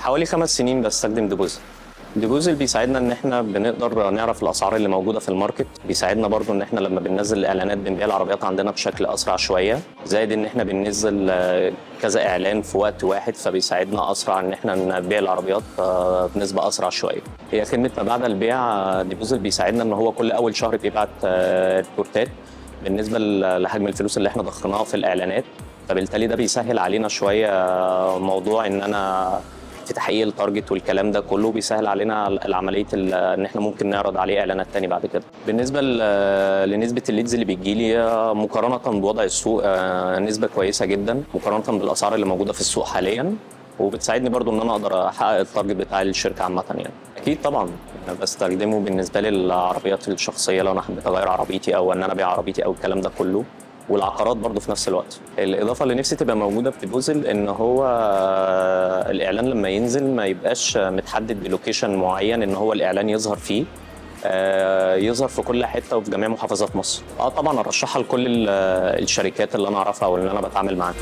حوالي 5 سنين بستخدم ديبوزل. ديبوزل بيساعدنا ان احنا بنقدر نعرف الاسعار اللي موجوده في الماركت، بيساعدنا برضو ان احنا لما بننزل الاعلانات بنبيع العربيات عندنا بشكل اسرع شويه، زائد ان احنا بننزل كذا اعلان في وقت واحد، فبيساعدنا اسرع ان احنا نبيع العربيات بنسبه اسرع شويه. هي خدمه ما بعد البيع ديبوزل بيساعدنا ان هو كل اول شهر بيبعت ريبورتات بالنسبه لحجم الفلوس اللي احنا ضخناها في الاعلانات، فبالتالي ده بيسهل علينا شويه موضوع ان انا في تحقيق التارجت والكلام ده كله، بيسهل علينا العمليه ان احنا ممكن نعرض عليه اعلانات تاني بعد كده. بالنسبه لنسبه الليدز اللي بيجي لي مقارنه بوضع السوق نسبه كويسه جدا مقارنه بالاسعار اللي موجوده في السوق حاليا، وبتساعدني برضو ان انا اقدر احقق التارجت بتاع الشركه عامه يعني. اكيد طبعا انا بستخدمه بالنسبه للعربيات الشخصيه لو انا حبيت اغير عربيتي او ان انا ابيع عربيتي او الكلام ده كله، والعقارات برضو في نفس الوقت. الاضافه اللي نفسي تبقى موجوده في ديبوزل ان هو الاعلان لما ينزل ما يبقاش متحدد بلوكيشن معين ان هو الاعلان يظهر فيه، يظهر في كل حته وفي جميع محافظات مصر. طبعا ارشحها لكل الشركات اللي انا اعرفها او اللي انا بتعامل معاها.